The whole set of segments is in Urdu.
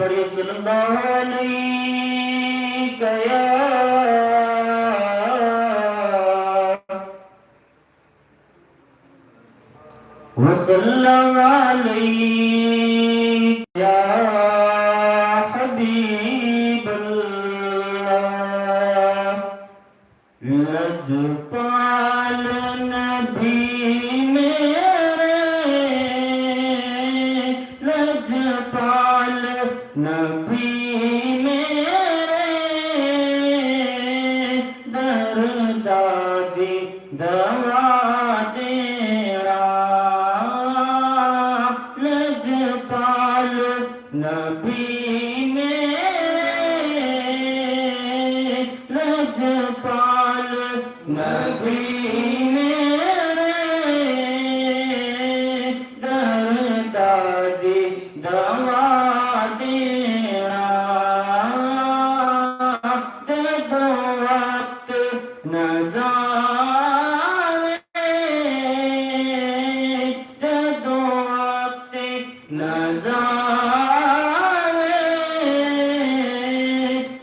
پڑھی صلی اللہ علیہ یا وسلم علیہ یا حبیب اللہ لجپال نبی میرے لجپال نبی میرے دردادی دوا دینا لجپال نبی میرے لجپال نبی میرے دردادی دوا دینا جب وقت نظارے جب وقت نظارے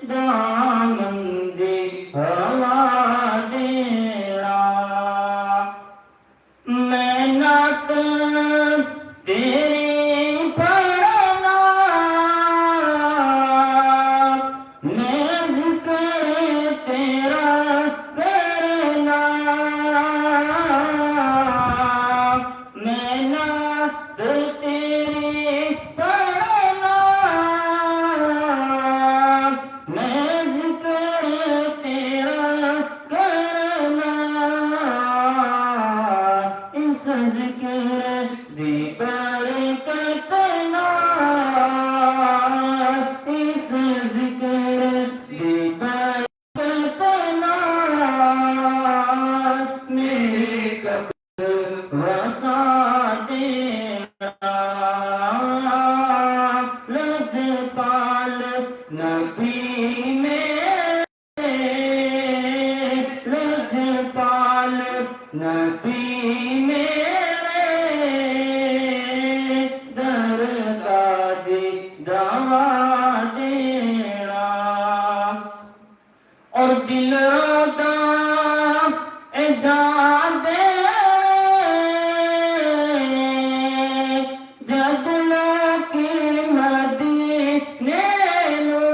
دامن دی ہوا دینا میں نعت تیری پڑھنا میں ذکر تیرا کرنا میں نعت تیری پڑھنا میں ذکر تیرا کرنا اس ذکر دی برکت نال اس ذکر دی برکت نال میری قبر وسا دینا لجپال نبی میرے لجپال نبی میرے دردادی دوا دینا اور دل رودا ادا دے جب لکی مدینے نو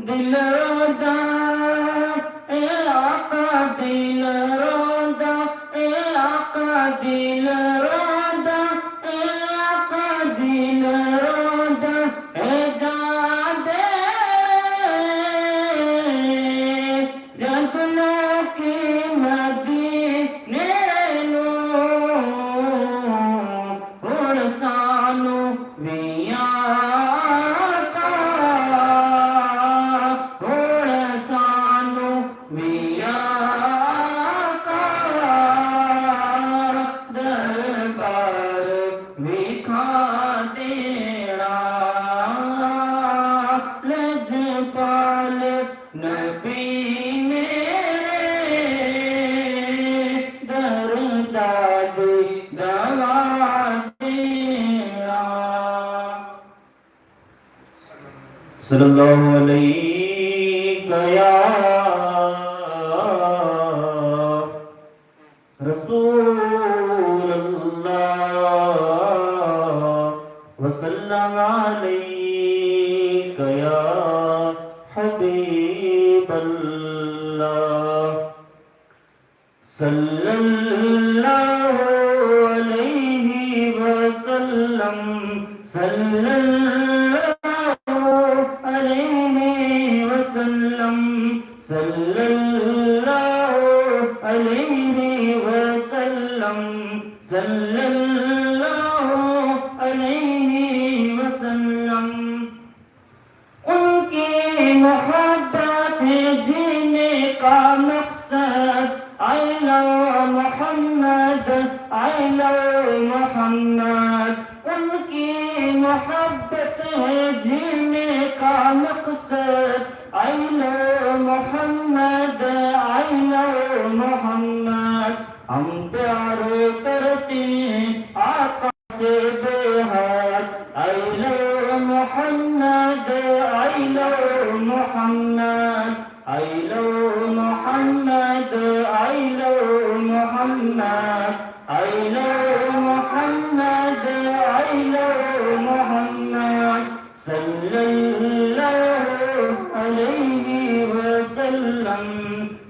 دل رودا اے آقا دل رودا اے آقا دل رودا اے آقا دل رودا اے دادے جب لکی مدینے نو اور سانو وی آقا اور سانو وی آقا دربار وکھا دینا لجپال نبی میرے دردادی دوا دینا صلی اللہ علیہ یا رسول اللہ وسلم علیہ یا حبیب اللہ صلی اللہ علیہ وسلم صلی اللہ علیہ وسلم صلی اللہ علیہ وسلم صلی اللہ علیہ وسلم ان کی محبت ہے جینے کا مقصد I love Muhammad I love محمد ان کی محبت ہے جینے کا مقصد I love Muhammad I love محمد ہم پیار کرتے ہیں آقا سے بے حد محمد I love Muhammad I love Muhammad sallallahu alayhi wa sallam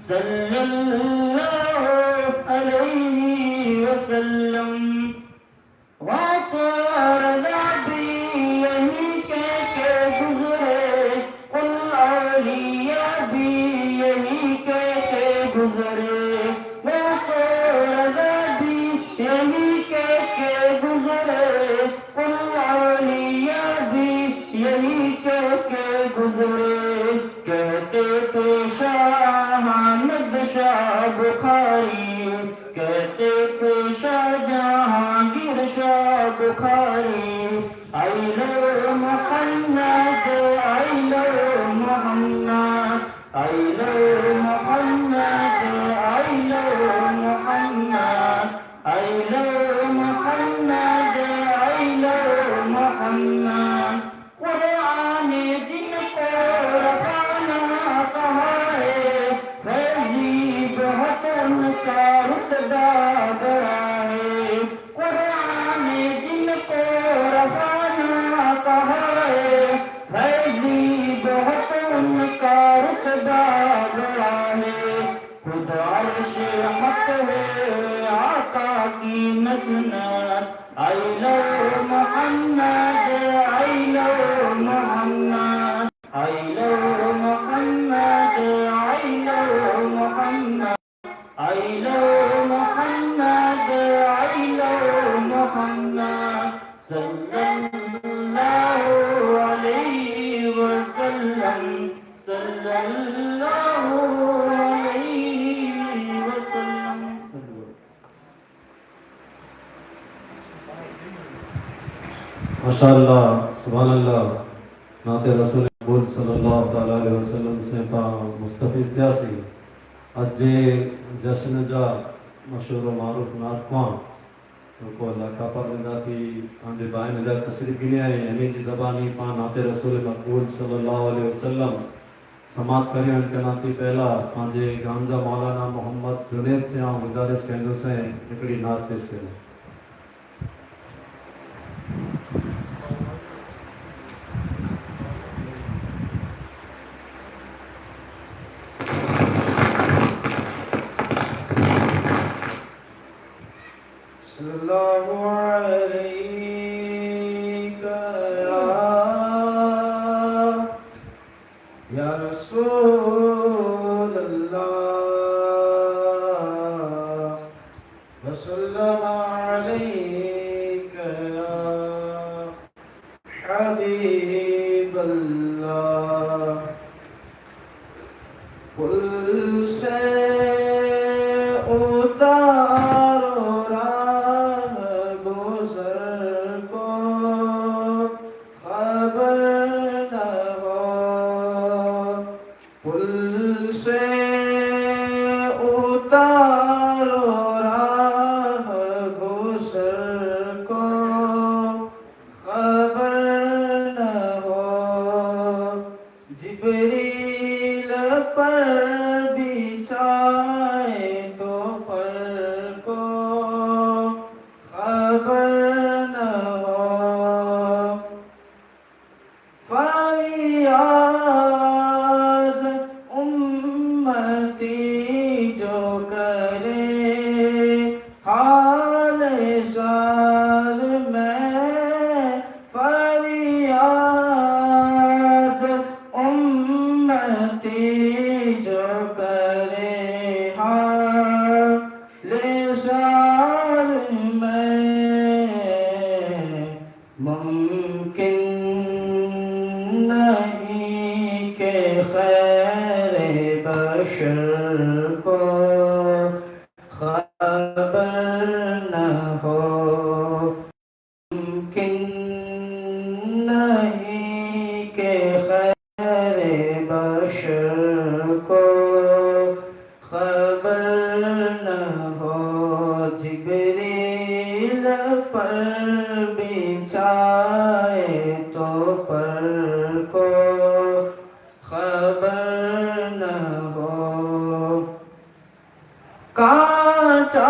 sallallahu alayhi wa sallam وصار ذابي يميك كجزره قل أوليا بي يميك كجزره وصار ذابي يميك كجزره قل أوليا بي يميك كجزره کہتے تھے شاہ احمد شاہ بخاری کہتے تھے شاہ جہانگیر شاہ بخاری I love Muhammad I love Muhammad I love Muhammad I love Muhammad I love Muhammad I love Muhammad قرآن جن کو رفعنا کہا ہے فیضی بہت ان کا رتبہ بڑا ہے قرآن جن کو رفعنا کہا ہے فیضی بہت ان کا رتبہ بڑا ہے خود عرش حق ہے آقا کی مسند I love Muhammad I love Muhammad I love Muhammad I love Muhammad I love Muhammad I love Muhammad sallallahu alayhi wa sallam sallallahu alayhi wa sallam ماشاءاللہ سبحان اللہ نعت رسول مقبول صلی اللہ تعالیٰ علیہ وسلم سے پا مستفیض تیاسی اجے جشن جا مشہور و معروف نعت خوان کو اللہ کا پرندہ تھی آنجے بائیں نجات تصریف گنے آئے یعنی جی زبانی پا نعت رسول مقبول صلی اللہ علیہ وسلم سماعت کریں ان کے ناتی پہلا آنجے گانجا مولانا محمد جنید سے آن گزارش کہندوں سے اکڑی نعت پیش کریں صلی اللہ علیہ یا رسول اللہ وسلم علیک یا حبیب اللہ کل سے اتارو راہ گزر کو خبر نہ ہو پل سے اتارو راہ گزر کو خبر نہ ہو جبریل پر بچھائے تو پر کو خبر نہ ہو فریاد امتی جو کرے حال سار میں فریاد امتی جو کرے حال سار میں ممکن نہیں کہ خیر بشر کو خبر نہ ہو ممکن نہیں کہ خیر بشر کو خبر نہ ہو جبریل پر بچھائے تو پر کو خبر نہ ہو کانٹا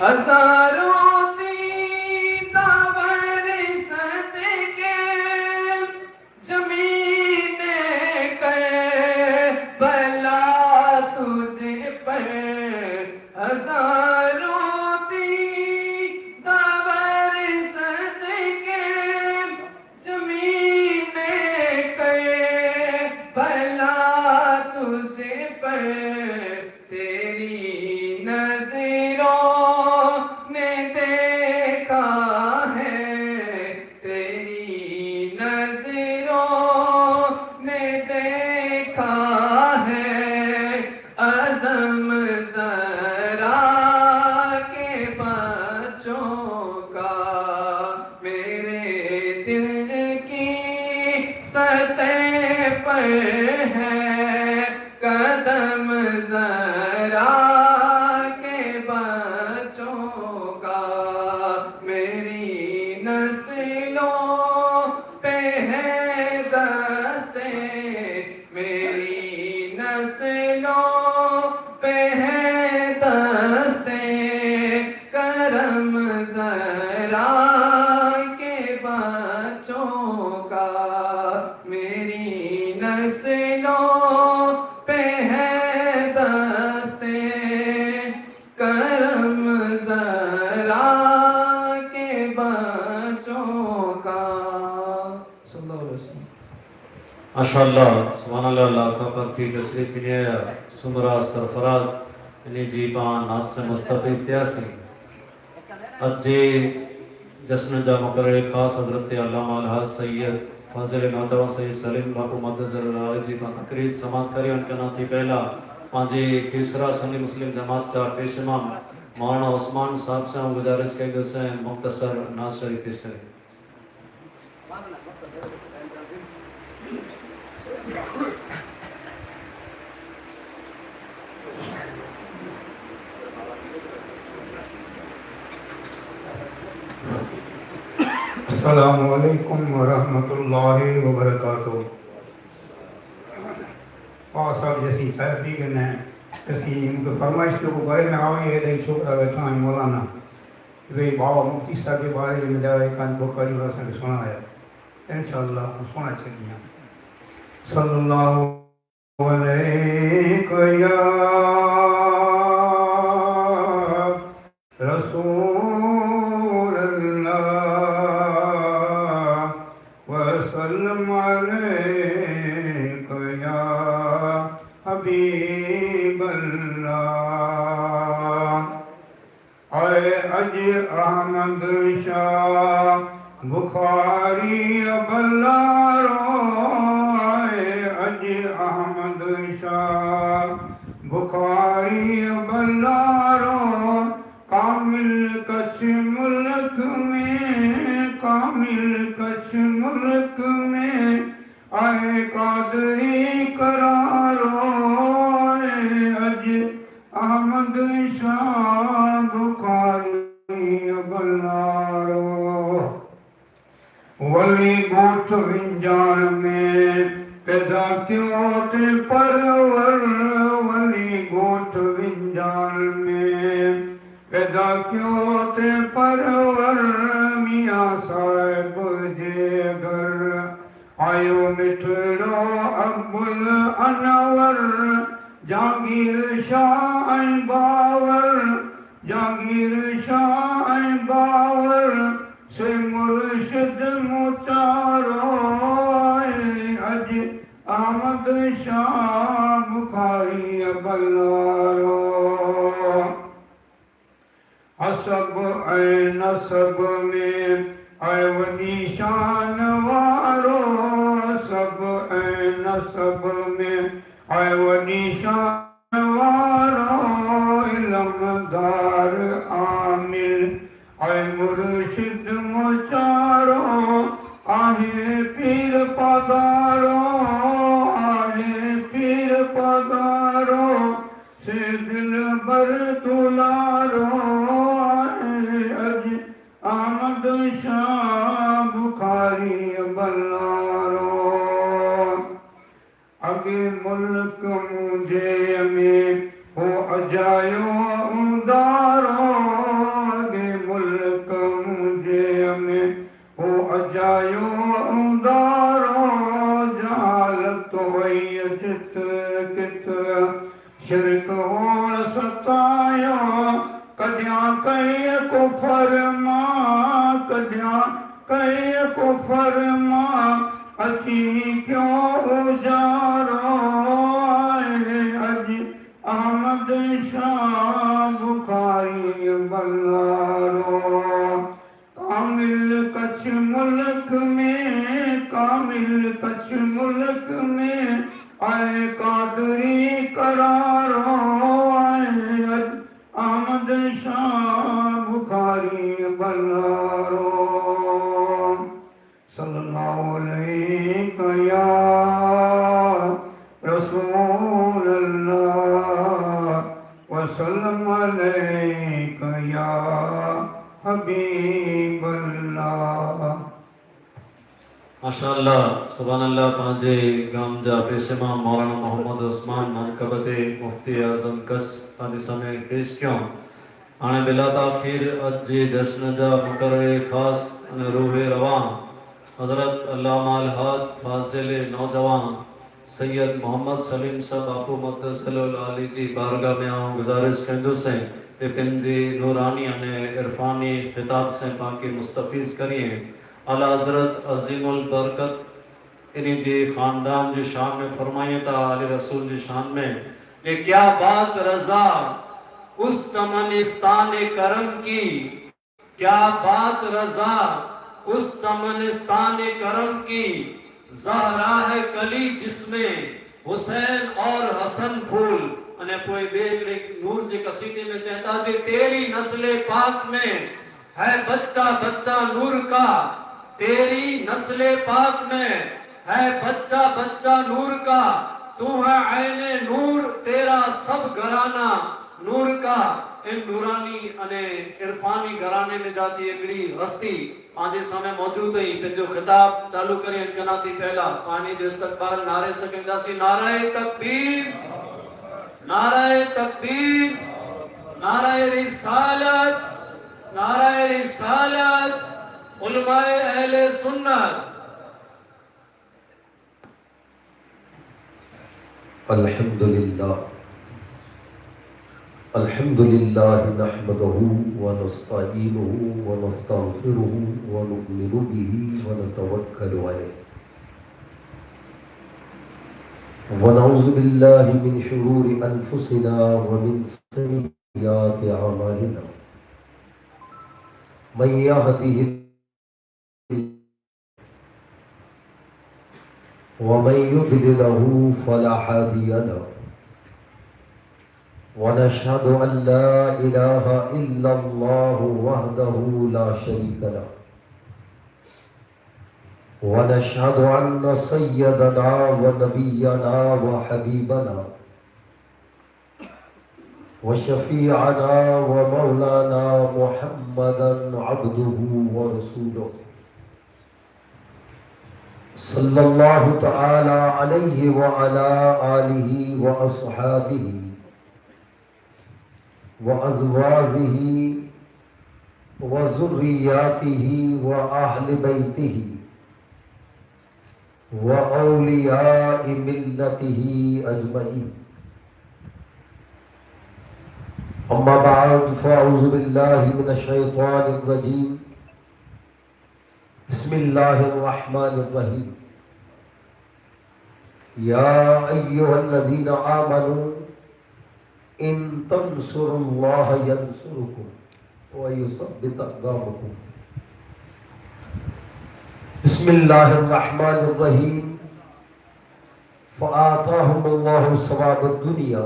ہزاروں دیدار صدقے زمین کربلا تجھ پر ہزاروں دیدار صدقے زمین کربلا تجھ پر تیری نظروں نے دیکھا ہے تیری نظروں نے دیکھا ہے عزم ذرا کے بچوں کا میرے دل کی سطح پر ہے قدم ذرا کے بچوں کا میری نسلوں پہ ہے دستے میری نسلوں پہ ہے دستے کرم ذرا کے بچوں کا میری نسلوں پہ ہے دستے کرم ذرا کے بچوں کا صلی اللہ علیہ وسلم. MashaAllah, subhanallah, Allah ka parti tasrif binaya, sumra sarfarat, ini jiban, naat se mustafiz tiasi. Ajje, jasna ja mukarre khas Hazrat Allama Alhaj Sayyid Fazil Nautawa Sayyid Salim Bapu Madazar Alai jiban akrid samaat kari unka naati pehla, panji Kisra Sunni Muslim Jamaat cha pesh imam, Maulana Osman Sahab se guzarish ki usse mukhtasar naaz sharif pesh kare. السلام علیکم ورحمۃ اللہ وبرکاتہ. اور سب جیسی صاحب جی نے اسی ان کو فرمائش کو بارے میں آئی ہے دئی چھوکرا بیٹھا ہے مولانا کہ بابا مفتی صاحب کے بارے میں میرا ایک بخاری اور سے سنایا انشاءاللہ سنا چاہیے. صلی اللہ علیہ یا رسول اللہ وسلم علیک یا حبیب اللہ. اے اج احمد شاہ بخاری بلارو اے اج احمد شاہ بخاری بلارو کامل کچھ ملک میں آئے قادری قرارو اے اج احمد شاہ بخاری بلارو. ولی گوٹھ ونجان میں پیدا کیوں تے پرور ولی گوٹھ ونجان میں پیدا کیوں تے پرور میاں صاحب جے گھر آیو مٹھڑو ابل انور جہانگیر شاہ باور جہانگیر شاہ باور سے مرشد مچارو اج احمد شاہ بخاری بلارو. حسب اے نسب میں اے ونی شان وارو حسب اے نسب میں اے ونی شان وارو علم دار عامل اے مرشد مچارو آہے پیر پگارو آہے پیر پگارو سے دل بر دلارو اج احمد شاہ بخاری بلارو. اگے ملک مجھے میں ہو اجایو اندارو کڈیاں کئی کو فرما کڈیاں کئی کو فرما اچھی کیوں جارو آئے اج احمد شاہ بخاری بلارو کامل کچھ ملک میں کامل کچھ ملک میں آئے قادری قرارو آئے اج احمد شاہ بخاری بلارو صلی اللہ علیہ یا رسول اللہ وسلم علیک یا حبیب اللہ. ماشاءاللہ سبحان اللہ. پانچے گام جا پیشما مولانا محمد عثمان منقبت مفتی اعظم کس پانچے سمے پیش کیوں آنے بلا تاخیر اج جے جشن جا مقرر خاص روح روان حضرت علامہ الحاج فاضل نوجوان سید محمد سلیم صاحب باپو متصل علی جی بارگاہ میں آؤں گزارش کندو سے کہ پنجی نورانی انے عرفانی خطاب سے پاکی مستفیض کریے. اعلیٰ حضرت عظیم البرکت انہی جی خاندان جی شان میں فرمائیے تا علی رسول جی شان میں کہ کیا بات رضا اس چمنستان کرم کی، کیا بات رضا اس چمنستان کرم کی، زہرا ہے کلی جس میں حسین اور حسن پھول. انہیں کوئی بیگ نور جی قصیدے میں چہتا جی تیری نسل پاک میں ہے بچہ بچہ نور کا، تیری نسل پاک میں ہے بچہ بچہ نور کا، تو ہے عین نور تیرا سب گھرانہ نور کا. ان نورانی انے عرفانی گھرانے میں جاتی ایکڑی ہستی پانچے سامنے موجود ہیں پھر جو خطاب چالو کریں انکناتی پہلا پانی جو استقبال نعرے سکیں داسی نعرہ تکبیر، نعرہ تکبیر، نعرہ رسالت، نعرہ رسالت، علماء اہل سنت. الحمدللہ الحمدللہ نحمده ونستعینه ونستغفره ونؤمن به ونتوکل علیہ ونعوذ باللہ من شرور انفسنا ومن سیئات اعمالنا من یهده ومن يضلله فلا هادي له ونشهد أن لا إله إلا الله وحده لا شريك له ونشهد أن سيدنا ونبينا وحبيبنا وشفيعنا ومولانا محمدا عبده ورسوله صلی اللہ تعالی علیہ وعلا آلہ واصحابہ وازواجہ وذریاتہ واہل بیتہ واولیاء ملتہ اجمعین. اما بعد فاعوذ باللہ من الشیطان الرجیم. بسم اللہ الرحمن الرحیم. یا ایہا الذین آمنوا ان تنصروا اللہ ینصرکم ویثبت اقدامکم. بسم اللہ الرحمن الرحیم. فآتاہم اللہ ثواب الدنیا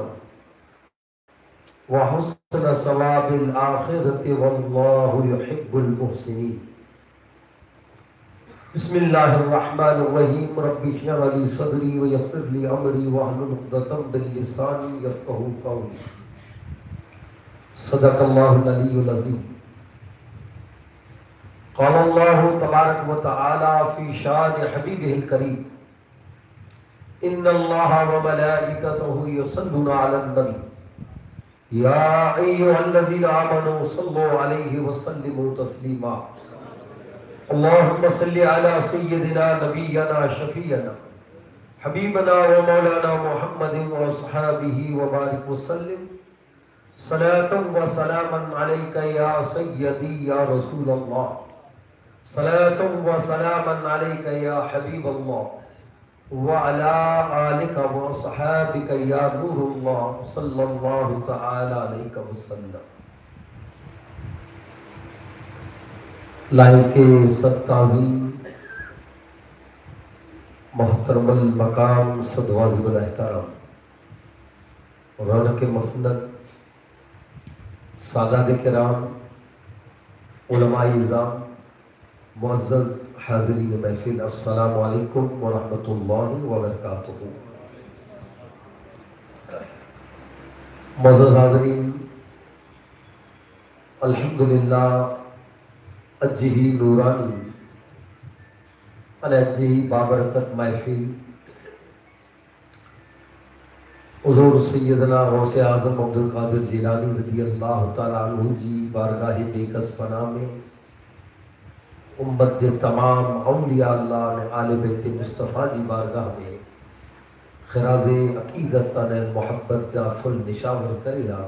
وحسن ثواب الآخرۃ واللہ یحب المحسنین. بسم اللہ الرحمن الرحیم. رب اشرح لی صدری ویسر لی امری واحلل عقدۃ من لسانی یفقہوا قولی. صدق اللہ العلی العظیم. قال اللہ تبارک و تعالی فی شان حبیبہ الکریم. ان اللہ وملائکتہ یصلون علی النبی یا ایھا الذین آمنوا صلوا علیہ وسلموا تسلیما. اللہم صلی علی سیدنا نبینا شفیعنا حبیبنا و مولانا محمد و اصحابہ وبارک وسلم. صلاة و سلاما علیک یا سیدی یا رسول اللہ، صلاة و سلاما علیک یا حبیب اللہ، وعلى آلك وصحابك يا نور الله صلى الله تعالى عليك وسلم۔ لائق سب تعظیم محترم المقام صد واجب الاحترام رونق مسند سادات کرام علماء اعظام معزز حاضرین محفل، السلام علیکم ورحمۃ اللہ وبرکاتہ۔ معزز حاضرین، الحمدللہ اجہ نورانی اجہ بابرکت محفل حضور سیدنا غوث اعظم عبد القادر جیلانی رضی اللہ تعالیٰ عنہ جی بارگاہ بے کس پناہ میں امت کے تمام اولیاء اللہ نے آل بیت مصطفیٰ جی بارگاہ میں خراز عقیدت نے محبت جا فل نشاور کریا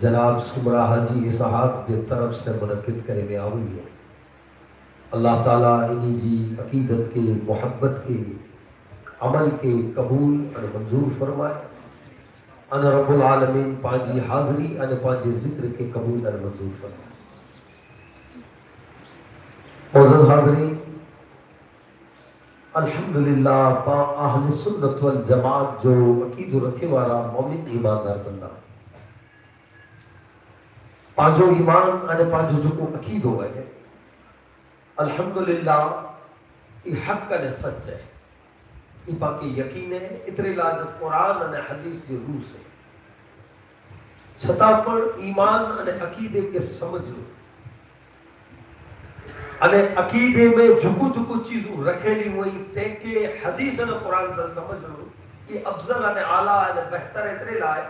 جناب سمرا حاجی اسحاق جے طرف سے منعقد کرے میں آوئی ہے۔ اللہ تعالیٰ انہی جی عقیدت کے محبت کے عمل کے قبول اور منظور فرمائے۔ ان رب العالمین پانچی حاضری ان پانچی ذکر کے قبول اور منظور فرمائے۔ معزز حاضرین، الحمدللہ پا اہل سنت والجماعت جو عقید رکھے والا مومن ایماندار بندہ پانچوں ایمان آنے پانچوں جو کو عقید ہو گئے الحمدللہ یہ حق کا سچ ہے، یہ باقی یقین ہے، اتنے لاجت قرآن آنے حدیث کے روح سے چھتا پر ایمان آنے عقیدے کے سمجھ لو، آنے عقیدے میں جھکو جھکو چیزوں رکھے لی ہوئی تیکے حدیث آنے قرآن سے سمجھ لو، یہ افضل آنے اعلیٰ آنے بہتر اتنے لائے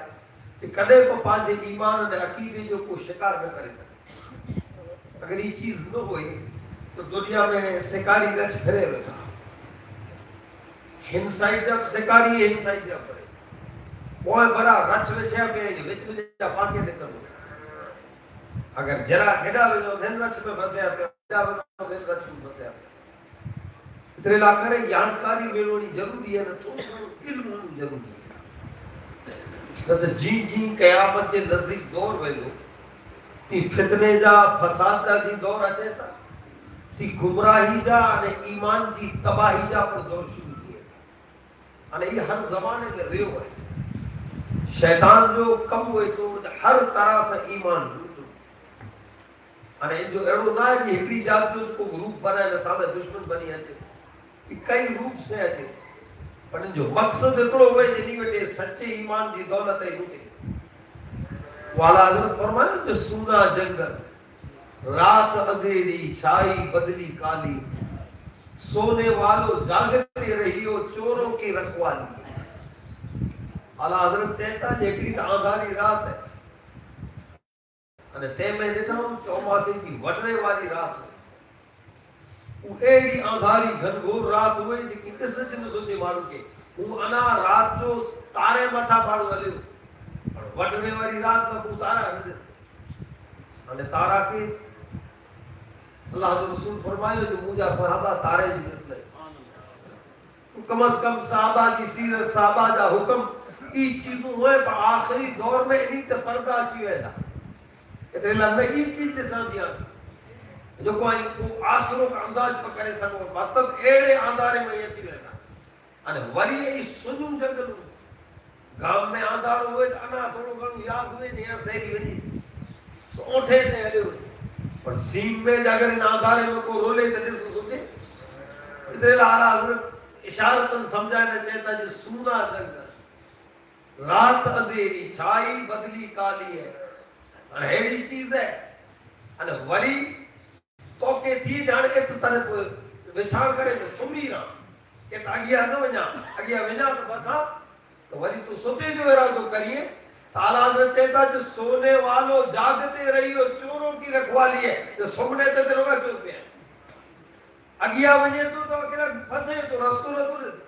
کہ کدے کو پانچے ایمان آنے عقیدے جو کو شکار نہ کرے سکتے۔ اگر یہ چیز نہ ہوئی تو دنیا میں سکاری گچ پھرے رہتا، ہنسائی جب سکاری ہنسائی جب پڑے وہ بڑا رچ وچھیا پہ وچ میں جا پاکے دے کرو، اگر جرا کھڑا ہوئے جو دن رچ پہ بسے آتے جا بنا دن رچ پہ بسے آتے اتنے لا کرے جانکاری میلونی ضروری ہے، نہ تو علم ضروری ہے۔ جی جی قیامت کے نزدیک دور ویلو تی فتنے جا فساد جا جی دور اچے تا تی گمراہی جا نے ایمان جی تباہی جا پر دور شروع کیے اور یہ ہر زمانے میں ریو ہے۔ شیطان جو کم ہوئے تو ہر طرح سے ایمان لوٹو اور جو ایڑو نہ ہے کہ ہکڑی جات جو اس کو گروپ بنائے نسامے دشمن بنی اچے یہ کئی روپ سے اچے پر جو مقصد اتڑو ہوئے جنہی ویٹے سچے ایمان جی دولت ہے لوٹے۔ والا حضرت فرمائے جو سونا جنگل رات اندھیری چھائی بدلی کالی سونے والو جاگتے رہی ہو چوروں کی رکھوالی۔ والا حضرت چہتا جیکڑی تا آندھاری رات ہے انہیں تے میں دیتا ہوں چوماسی کی وڈنے والی رات ہے، وہ ایڈی آندھاری گھنگور رات ہوئی جی کی کس نے سوچے مارو کے وہ انا رات جو تارے متھا پاڑو علیہ اور وڈنے والی رات میں وہ تارا ہے انہیں تارا کے اللہ حضر رسول فرمائے جو مجھا صحابہ تارے جی مثل ہے، کم از کم صحابہ کی سیرت صحابہ جا حکم ای چیزوں ہوئے پر آخری دور میں انہی تے پردہ چی ہوئے دا اتنے لگنے ای چیز دسان دیا جو کوئی آسروں کا انداز پکڑے سکو مطلب ایڑے آندارے میں یہ چی رہتا انہیں وری ای سنوں جنگل گام میں آندار ہوئے تو انا تھوڑو گھنو یاد ہوئے نہیں سہری وجی تو اٹھے نے علی ہوئے پر سیم میں اگر ان آندارے میں کو رولے تو نہیں سوچے اتنے لہذا حضرت اشارتاً سمجھائے چاہتا جی سونا جنگل رات اندھیری چھائی بدلی کالی ہے انہیڑی چیز ہے انہیں وری تو کہ تھی جانے کے تو طرح وچھان کرے میں سمی رہا کہ اگیا نہ ونجا اگیا ونجا تو بسا تو ولی تو سوتے جو ارادو کریے تعالیٰ حضرت چہتا جو سونے والو جاگتے رہی ہو چوروں کی رکھوالی ہے جو سمنے تے دلوں کا چور پہ ہے اگیا ونجے تو اکیلا پھسے تو رستو نہ تو رسے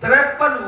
53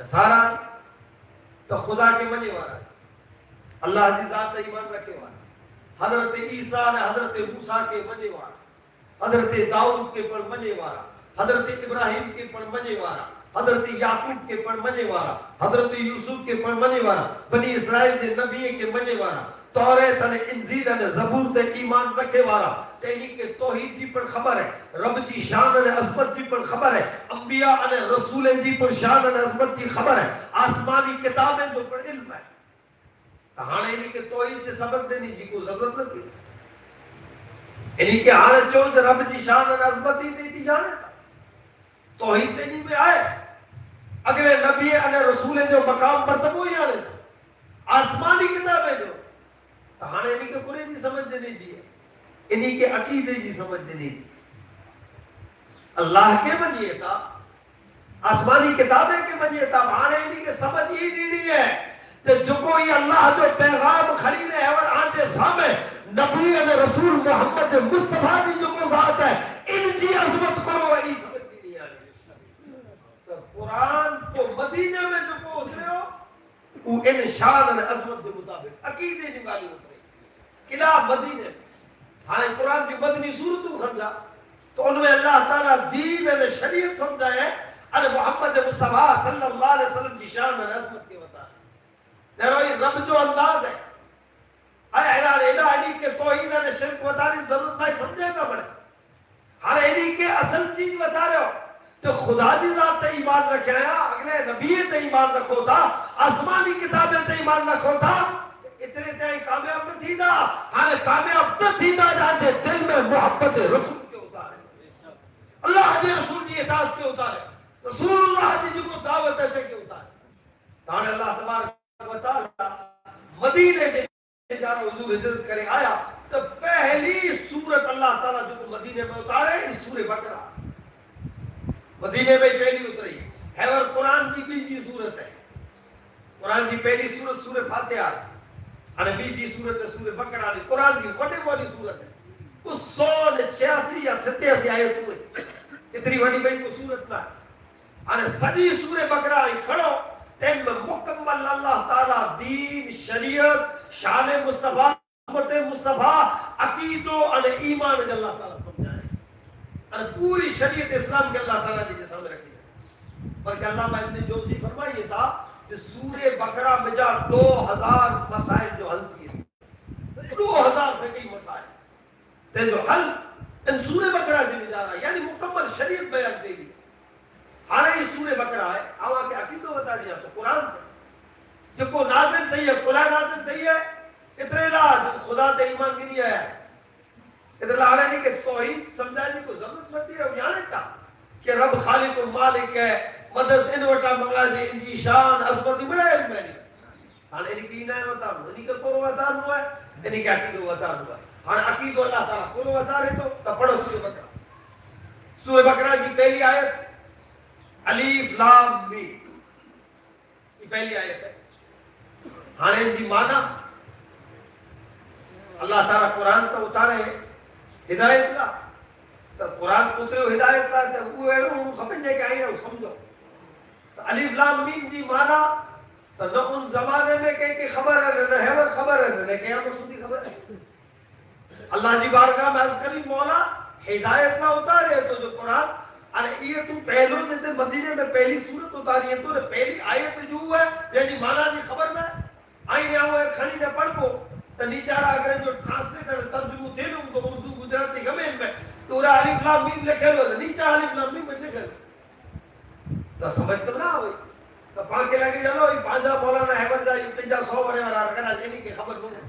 نصارا تو خدا کے منے والا ہے، اللہ کی ذات ایمان رکھے والا، حضرت عیسیٰ نے حضرت موسیٰ کے منے والا، حضرت داؤد کے پر منے والا، حضرت ابراہیم کے پر منے والا، حضرت یعقوب کے پر منے والا، حضرت یوسف کے پر منے والا، بنی اسرائیل کے نبی کے منے والا، توریت نے انجیل نے زبور تے ایمان رکھے والا، تینی کے توحید جی پر خبر ہے، رب جی شان نے عظمت جی پر خبر ہے، انبیاء نے رسول جی پر شان نے عظمت جی خبر ہے، آسمانی کتابیں جو پر علم ہے، ہانے انہی کے توحید جی سبق دینی جی کو ضرورت لگی، انہی کے ہانے چونچ رب جی شان نے عظمت ہی دیتی جانے تھا، توحید دینی میں آئے، اگلے نبی نے رسول جو مقام مرتبہ ہی آنے تھا، آسمانی کتابیں جو کہانے انہی کے پورے جی سمجھ دینی دیئے، انہی کے عقیدے جی سمجھ دینی دیئے، اللہ کے منیے تھا، آسمانی کتابیں کے منیے تھا، کہانے انہی کے سمجھ ہی نہیں ہے، جو کوئی اللہ جو پیغام خلیل ہے اور آنجے سامنے نبی نے رسول محمد مصطفیٰ کی جو کو ذات ہے، ان جی عظمت کرو ای سمجھ نہیں آنے، تو قرآن کو مدینہ میں جو کو اترے ہو، وہ ان شان اور عظمت کے مطابق عقیدے نکالی اترے قلعہ مدینے میں، ہاں قرآن کی مدنی صورتوں خرجا تو ان میں اللہ تعالیٰ دین اور شریعت سمجھائے اور محمد مصطفیٰ صلی اللہ علیہ وسلم کی شان اور عظمت کے بتا ہے، رب جو انداز ہے، اعلان الہی کے توحید اور شرک بتانے ضرورت نہیں سمجھے گا بڑے، ہر انہی کے اصل چیز بتا رہے ہو، تو خدا دی ذات تے ایمان رکھے رہا، اگلے نبی تے ایمان رکھو تھا، آسمانی کتابیں تے ایمان رکھو تھا، اتنے تے کامیاب نہ تھی نا، ہاں کامیاب نہ تھی نا جانتے دل میں محبت رسول کے اتارے، اللہ کے رسول کی اطاعت کے اتارے، رسول اللہ کی جو کو دعوت ہے کے اتارے، تانے اللہ تبارک و تعالی مدینے کے جارہ حضور ہجرت کرے آیا تو پہلی سورت اللہ تعالیٰ جو مدینے میں اتارے اس سورہ بقرہ، مدینے میں پہلی اتری ہے، اور قرآن کی بیجی سورت ہے، قرآن کی پہلی سورت سورہ فاتحہ ہے، اور بیجی سورت ہے سورہ بقرہ ہے، قرآن کی وڈے والی سورت ہے، اس 186 یا 87 آیت ہوئے، اتنی وڈی بھئی کو سورت نہ ہے، اور سبھی سورہ بقرہ ہی کھڑو، تین میں مکمل اللہ تعالیٰ دین، شریعت، شان مصطفیٰ، حکمت مصطفیٰ، عقیدو اور ایمان جو اللہ تعالیٰ سمجھائے، اور پوری شریعت اسلام کے اللہ تعالیٰ نے جیسا میں رکھی ہے، بلکہ اللہ ابن جوزی فرمائیے تھا کہ سورہ بقرہ میں جا 2000 مسائل جو حل کیے، 2000 میں کئی مسائل تے جو حل ان سورہ بقرہ سے میں جا رہا ہے، یعنی مکمل شریعت بیان دے گی، ہاں یہ سورہ بقرہ ہے، آوہ کے عقیدہ بتا دیا تو قرآن سے جو کو نازل تھی ہے، قرآن نازل تھی ہے، اتنے لا خدا تے ایمان کی نہیں آیا ہے، اتنے لا رہے نہیں کہ توحید سمجھانے کو ضرورت متی ہے، وہ جانے تھا کہ رب خالق و مالک ہے، مدد انوٹا منگا جی انجی شان عظمت بڑا علم ہے، ہاں انہی کی نائے وطان ہوا، انہی کا قرآن وطان ہوا ہے، انہی کا عقیدہ وطان ہوا ہے، ہاں عقیدہ اللہ تعالیٰ قرآن وطان ہے تو پڑھو سورہ بقرہ، سورہ بقرہ کی پہلی آیت الف لام میم، یہ پہلی آیت ہے، ہاں جی مانا اللہ تعالیٰ قرآن کا اتارے ہدایت کا، تو قرآن اترے ہدایت کا، تو وہ ایڈو خبر جائے کہ آئیے وہ سمجھو، تو الف لام میم جی مانا تو نہ ان زمانے میں کہ خبر ہے، نہ حیوت خبر ہے، نہ قیامت سودی خبر ہے، اللہ جی بارگاہ میں عرض کری مولا ہدایت نہ اتارے تو جو قرآن اور یہ تو پہلو جیسے مدینے میں پہلی صورت اتاری ہے تو پہلی آیت جو ہے یعنی مانا جی خبر میں آئینے آؤ ایک کھڑی نے پڑھ کو تو نیچارہ اگر جو ٹرانسلیٹر ترجمہ تھے لوں تو اردو گجراتی گمین میں تو انہیں الف لام میم لکھے لو نیچہ الف لام میم لکھے لو تو سمجھ تو نہ ہوئی تو پانکے لگے جلو یہ پانچہ مولانا حیبت جائے 500 ورے والا رکھنا جنہی کی خبر نہیں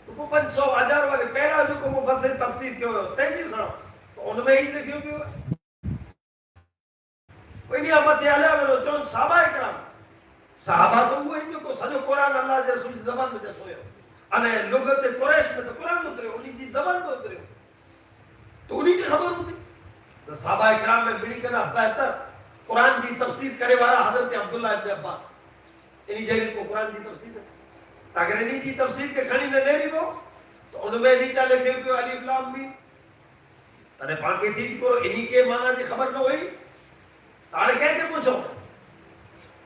تو وہ 500 1000 والے پہلا جو کو مفسر تفسیر کیوں ہو تیجی کھڑا تو ان میں ہی لکھیوں کیوں ہے کوئی نہیں احمد علیہ میں چون صحابہ اکرام صحابہ تو وہ ان کو سجو قرآن اللہ کے رسول کی زبان میں جس ہوئے انہیں لغت قریش میں تو قرآن اترے انہی کی زبان میں اترے تو انہی کی خبر ہوتی تو صحابہ اکرام میں بڑی کرنا بہتر قرآن کی تفسیر کرے والا حضرت عبداللہ ابن عباس انہی جگہ کو قرآن کی تفسیر ہے تاکہ انہی کی تفسیر کے کھڑی میں لے رہی ہو تو ان میں نیچہ لکھے ہوئے الف لام میم تنے پاکے چیز کو انہی کے معنی کی خبر نہ ہوئی تاڑے کہہ کے پوچھو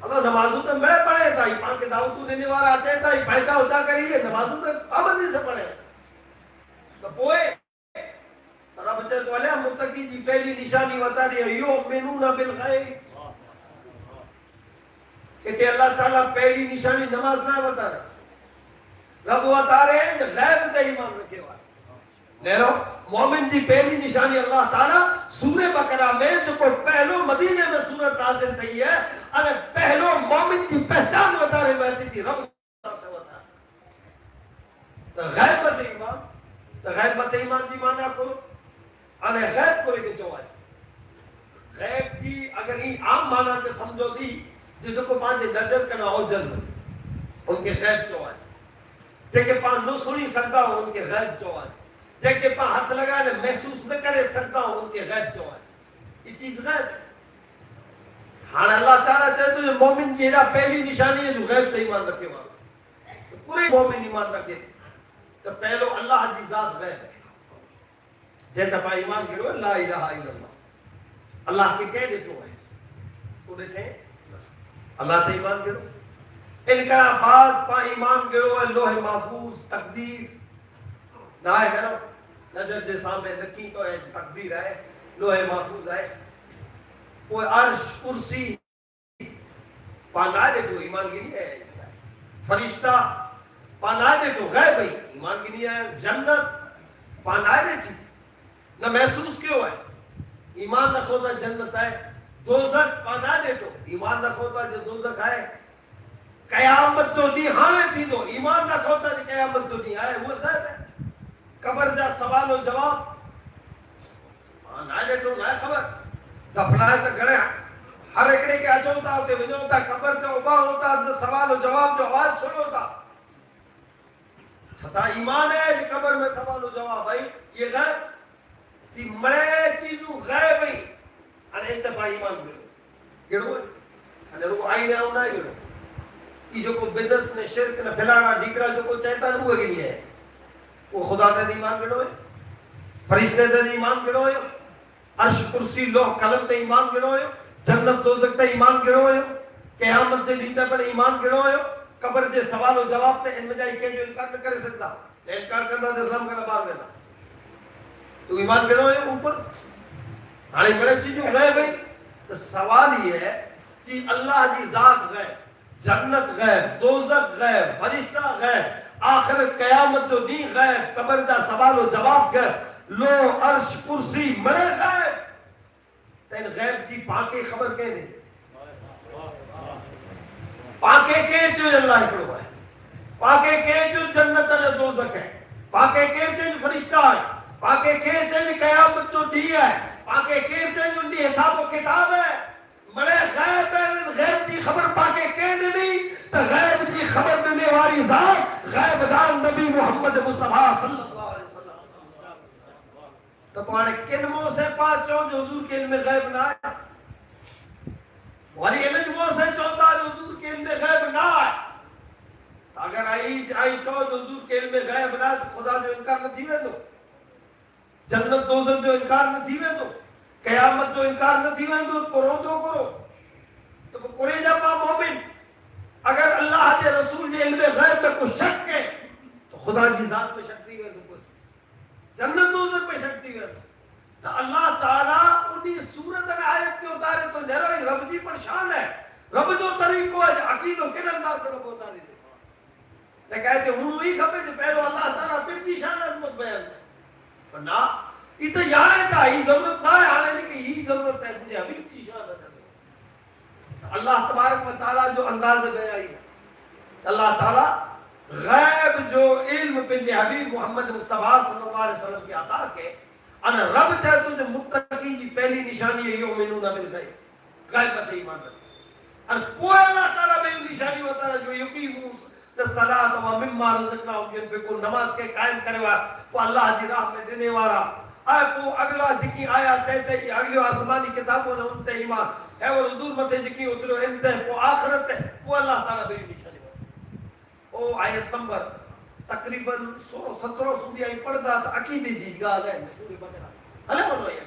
اللہ نمازوں تو بڑے پڑھے تھا پان کے دعوتوں دینے والا اچھے تھا پیسہ اچھا کریے نمازوں تو پابندی سے پڑھے تو پوئے رب چاہے تو علیہ متقی جی پہلی نشانی بتا رہی ہے یؤمنون بالغیب کہ اللہ تعالیٰ پہلی نشانی نماز نہ بتا رہے رب بتا رہے ہیں غیب کا ایمان رکھے والے لہرو مومن جی پہلی نشانی اللہ تعالیٰ سورہ بقرہ میں جو کو پہلو مدینے میں سورت نازل تھی ہے اور پہلو مومن جی پہچان بتا رہے ویسے جی رب سے بتا تو غیب مت ایمان تو غیب مت ایمان جی مانا کرو اور غیب کو لے کے چوائے غیب جی اگر یہ عام مانا کے سمجھو دی جو کو پانچ نظر کا نہ ہو جلد ان کے غیب چوائے جے کے پاس نو سنی سکتا ہو ان کے غیب چوائے جے کے پاس ہاتھ لگانے محسوس نہ کرے سکتا ہو ان کے غیب چوائے یہ چیز غیب ہے ہاں اللہ تعالیٰ چاہے تو مومن کی ایرا پہلی نشانی ہے جو غیب تے ایمان رکھے والا تو پورے مومن ایمان رکھے تو پہلو اللہ جی ذات غیب ہے جے تپا ایمان کرو لا الہ الا اللہ اللہ کے کہہ دیتو ہے پورے تھے اللہ تے ایمان کرو ان کا بعد پا ایمان کرو لوح محفوظ تقدیر نہ ہے کرو نظر جے سامنے نکی تو ہے تقدیر ہے لوح محفوظ ہے کوئی عرش کرسی پانائے تو ایمان کی نہیں ہے فرشتہ پانائے تو غیب ہے ایمان کی نہیں ہے جنت پانائے تھی نہ محسوس کیوں ہے ایمان رکھو تا جنت ہے دوزخ پانائے تو ایمان رکھو تا جو دوزخ ہے قیامت تو نہیں ہانے تھی تو ایمان رکھو تا جو قیامت تو نہیں آئے وہ غیب ہے قبر جا سوال و جواب پانائے تو نہ خبر دفنائے تو گڑے ہر ایکڑے کے اچھا ہوتا ہوتے ونجو ہوتا قبر کا عبا ہوتا سوال و جواب جو آواز سن ہوتا چھتا ایمان ہے کہ قبر میں سوال و جواب بھائی یہ غیب کہ مرے چیزوں غیب ہے انہیں انتفاع ایمان گرو گرو ہے انہیں رو آئی نہ ہونا ہے گرو یہ جو کو بدت نے شرک نے پھیلانا ڈھیکرا جو کو چاہتا نہیں ہوگی نہیں ہے وہ خدا تے ایمان گرو ہے فرشتے تے ایمان گرو ہے عرش کرسی لوح قلم تے ایمان گرو ہے جنت دوزخ تے ایمان گرو ہے قیامت تے دیتا پر ایمان گرو ہے قبر جے سوال و جواب تے ان میں جائے کہ جو انکار نہ کرے سکتا انکار کرتا تے اسلام کا باہر ویلا تو ایمان گرو ہے اوپر ہاں بڑے چیزوں غیب ہے تو سوال یہ ہے کہ اللہ جی ذات غیب جنت غیب دوزخ غیب فرشتہ غیب آخرت قیامت جو نہیں غیب قبر جا سوال و جواب غیب لو عرش کرسی مرے غیب تین غیب جی پاکے خبر کہنے دے پاکے کے جو اللہ کرو ہے پاکے کے جو جنت اور دوزخ ہے پاکے کے جو فرشتہ ہے پاکے کے جو قیامت جو دی ہے پاکے کے جو دی حساب و کتاب ہے مرے غیب ہے غیب جی خبر پاکے کے نہیں تو غیب جی خبر دینے والی ذات غیب دان نبی محمد مصطفیٰ صلی اللہ علیہ وسلم تو پانے کن مو سے پاچو جو حضور کے علم غیب نہ آئے والی علم مو سے چوتا جو حضور کے علم غیب نہ آئے اگر آئی چو جو حضور کے علم غیب نہ آئے خدا جو انکار نہ تھی میں دو جنت دوزخ جو انکار نہ تھی میں دو قیامت جو انکار نہ تھی میں دو کرو تو کرو تو کرے جا پا مومن اگر اللہ کے رسول کے علم غیب میں کوئی شک ہے تو خدا کی ذات پہ شک نہیں ہے تو کوئی جنت دوزخ پہ شک نہیں ہے تو اللہ تعالیٰ انہی صورت اور آیت کے اتارے تو نہرائی رب جی پر شان ہے رب جو طریقہ ہے عقید و کن انداز سے رب اتاری دے لیکن کہتے ہوں وہی خبر جو پہلو اللہ تعالیٰ پھر کی شان عظمت بیان ہے پر نا یہ تو یانے کا ہی ضرورت نہ ہے آنے نہیں کہ یہی ضرورت ہے مجھے ابھی کی شان ہے اللہ تبارک و تعالیٰ جو انداز گیا ہی اللہ تعالیٰ غیب جو علم پنجے حبیب محمد مصطفیٰ صلی اللہ علیہ وسلم کی عطا کے انا رب چاہے تو جو متقی جی پہلی نشانی ہے یؤمنون بالغیب غیب پر ایمان رکھتے اور پورا اللہ تعالیٰ میں یہ نشانی بتا رہا جو یقیمون الصلاۃ و مما رزقناہم ينفقون نماز کے قائم کرے وا وہ اللہ دی راہ میں دینے والا اے کو اگلا جکی آیات تے اگلی آسمانی کتابوں نے ان تے ایمان ہے وہ حضور متے جکی اترو انتے وہ آخرت ہے وہ اللہ تعالیٰ بے نشانی بتا او آیت نمبر تقریباً 17 سودی آئی پڑھتا تو عقیدی جی گال ہے سوری بقرہ ہلے بولو یہ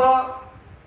2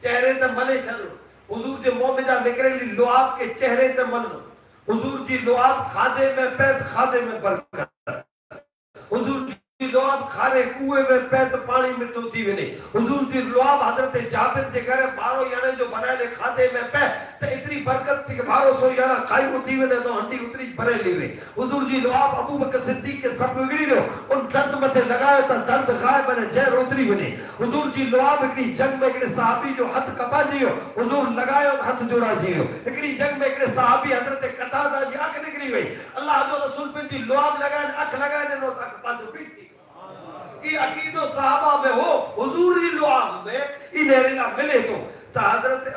چہرے تے ملے چھڑو حضور جے منہ میں جا نکرلی لعاب کے چہرے تے ملو حضور جی لعاب کھادے میں پید کھادے میں برکت حضور جی لعاب کھارے کوئے میں پید پانی مٹھو تھی ونے حضور جی لعاب حضرت جابر سے گھر بارو یانے جو بنائے لے کھادے میں پید تو اتنی برکت تھی کہ بارو سو یانا کھائی اٹھی ونے تو ہنڈی اتری بھرے لیوے حضور جی لعاب ابو بکر صدیق کے سب بگڑی رہو ان درد متے لگائے تا درد غائب بنے جہر اتری ونے حضور جی لعاب اکڑی جنگ میں اکڑے صحابی جو ہتھ کپا جیو حضور لگائے ہتھ جوڑا جیو اکڑی جنگ میں اکڑے صحابی حضرت قتادہ جی آنکھ نکلی ہوئی اللہ جو رسول پہ جی لعاب لگائے آنکھ لگائے نو تاک پانچو پیٹ دی یہ عقید و صحابہ میں ہو حضور جی لعاب میں یہ نیرنا ملے تو حضرت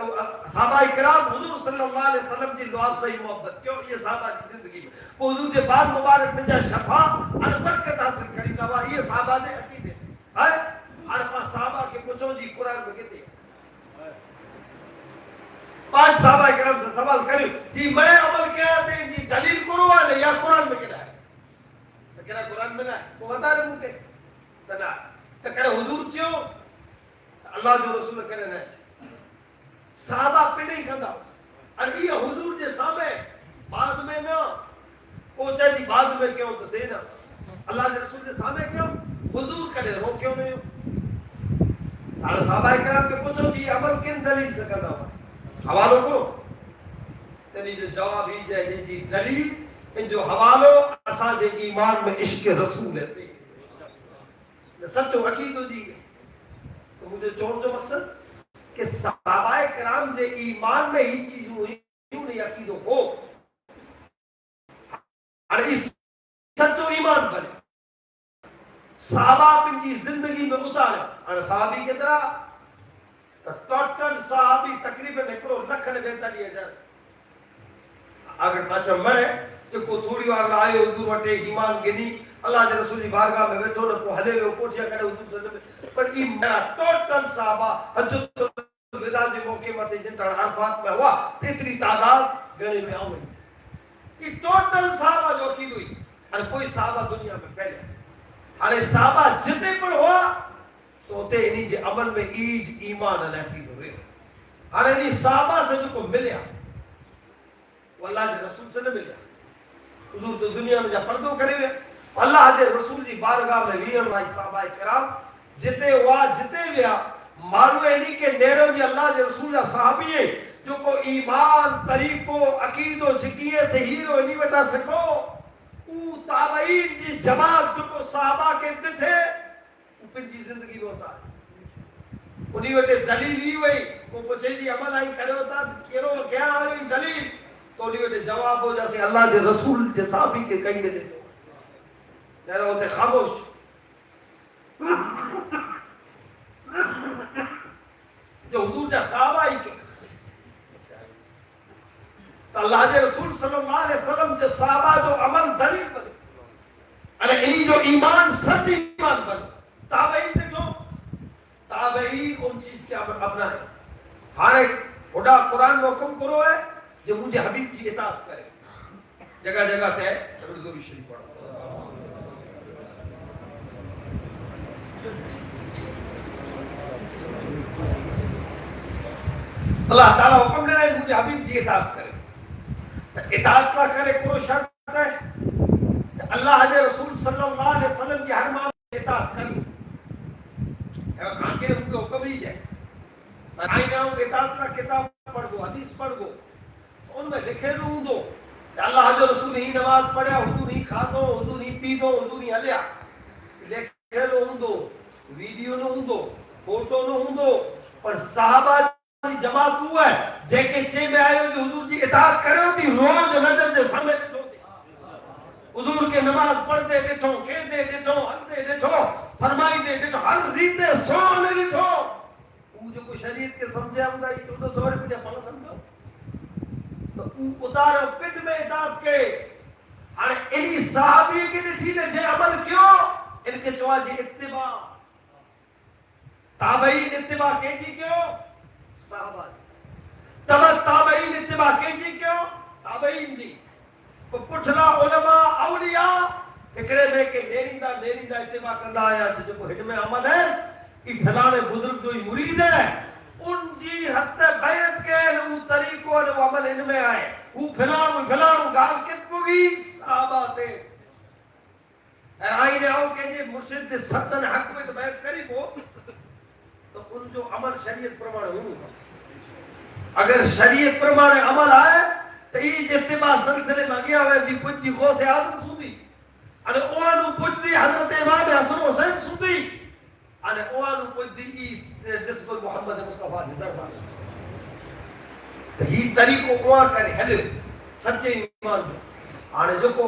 صحابہ اکرام حضور صلی اللہ علیہ وسلم جی لعاب سے محبت کیوں یہ صحابہ کی زندگی میں وہ حضور جی بعد مبارک میں جا شفا اور برکت حاصل کری دوا یہ صحابہ نے عقید ہے اور پاس صحابہ کے پوچھو جی قرآن میں کہتے ہیں 5 صحابہ اکرام سے سوال کریں جی بڑے عمل کیا ہے جی دلیل قرآن ہے یا قرآن میں کہنا ہے تو کہنا قرآن میں نہ ہے وہ بتا رہے مجھے تو کہنا حضور چیوں اللہ جو رسول کرے نہ صحابہ پہ نہیں کرنا اور یہ حضور جے سامنے بعد میں نہ پہنچا جی بعد میں کیوں تو سینا اللہ کے رسول جے سامنے کیوں حضور کرے رو کیوں نہیں ہو اور صحابہ اکرام کے پوچھو جی عمل کن دلیل سے کرنا ہوا حوالوں کو تنی جو جواب ہی جائے جی دلیل ان جو حوالوں اساں جے ایمان میں عشق رسول ہے سچو عقیدو جی تو مجھے چون جو مقصد کہ صحابہ کرام جے ایمان میں ہی چیز ہوئی کیوں نہیں عقیدو ہو اور اس سچو ایمان بنے صحابہ اپنی جی زندگی میں اتارے اور صحابی کے طرح تو ٹوٹل صحابی تقریباً 1,45,000 اگر پاچھا مرے جو کو تھوڑی وار لائے حضور وٹے ایمان گنی اللہ کے رسول بارگاہ میں بیٹھو نہ کو ہلے ہوئے کوٹیا کرے حضور صلی اللہ علیہ وسلم پر یہ میرا ٹوٹل صحابہ حجت الوداع کے موقع ماتے جن طرح عرفات میں ہوا تیتری تعداد گنے میں آؤں یہ ٹوٹل صحابہ جو کی ہوئی اور کوئی صحابہ دنیا میں پہلے اور صحابہ جتے پر ہوا تو ہوتے انہی جے عمل میں ایج ایمان علیہ کی ہوئے اور انہی صحابہ سے جو کو ملیا وہ اللہ کے رسول سے نہ ملیا حضور تو دنیا میں جا پردوں کرے ہوئے اللہ کے رسول جی بارگاہ میں ویر رائی صحابہ کرام جتے ہوا جتے ویا معلوم ہے نہیں کہ نیرو جی اللہ کے رسول جا صحابی ہے جو کو ایمان طریقو عقید و جکیے سے ہیرو نہیں بتا سکو او تابعین جی جماعت جو کو صحابہ کے تھے وہ پھر جی زندگی میں ہوتا ہے انہی وٹے دلیل ہی ہوئی وہ پوچھے جی عمل آئی کرے ہوتا کیرو کیا ہوئی دلیل تو انہی وٹے جواب ہو جیسے اللہ کے رسول جے صحابی کے کہیں دے دیتے نیرہ ہوتے خاموش جو حضور جا صحابہ ہی کے تو اللہ کے رسول صلی اللہ علیہ وسلم جو صحابہ جو عمل دلیل بنے ارے انہی جو ایمان سچ ایمان بنے تابعین دیکھو تابعین ان چیز کے اپنا ہے ہانے خدا قرآن میں حکم کرو ہے جو مجھے حبیب جی اطاعت کرے جگہ جگہ تے اردو شریف پڑھو اللہ تعالیٰ حکم دے رہے ہیں مجھے حبیب جی اطاعت کرے تو اطاعت نہ کرے کوئی شرط ہے کہ اللہ کے رسول صلی اللہ علیہ وسلم کی ہر معاملے اطاعت کری آنکھیں ان کو حکم ہی جائے آئینہ ہوں اطاعت کا کتاب پڑھ گو حدیث پڑھ گو ان میں لکھے نہ ہوں دو کہ اللہ جو رسول ہی نماز پڑھیا حضور ہی کھادو حضور ہی پی دو حضور ہی ہلیا لکھے نہ ہوں دو ویڈیو نہ ہوں دو فوٹو نہ ہوں دو پر صحابہ جماعت ہوا ہے جے کے چے میں آئے ہو جو حضور جی اطاعت کرے ہوتی روز نظر دے سامنے دیٹھو حضور کے نماز پڑھ دے دیٹھو کہہ دے دیٹھو ہر دے دیٹھو فرمائی دے دیٹھو ہر ریتے سونے دیٹھو وہ جو کوئی شریعت کے سمجھے ہم گئی تو سوڑے پڑھے پڑھا سمجھو تو اتارو پٹ میں اطاعت کے اور انہی صحابی کے دیٹھی نے جے عمل کیوں ان کے چوہا جی اتباع تابعین اتباع کے جی کیوں صحابہ تابعین اتباع کے جی کیوں تابعین جی پٹھلا علماء اولیاء اکڑے میں کہ نیریندہ اتباع کندہ آیا جو کو ہٹ میں عمل ہے کہ فلانے بزرگ جو ہی مرید ہے ان جی حد بیعت کے وہ طریقوں اور وہ عمل ان میں آئے وہ پھلانو گال کت بگی صحابہ تے آئینے آؤ کہ یہ مرشد سے ستن حق میں تو بیعت کری کو تو ان جو عمل شریعت پرمانے ہوں اگر شریعت پرمانے عمل آئے تو یہ اتباع سلسلے میں گیا ہوئے جی پچھ جی غوث اعظم سودی અને ઓવાનું પૂજતી હઝરત ઇમામ હસન હુસૈન સુધી અને ઓવાનું પૂજતી નિસ્બત મુહમ્મદ મુસ્તફા ની દરબાર તો હી તરીકો ઓવા કરે હલે સચ્ચે ઈમાન અને જો કો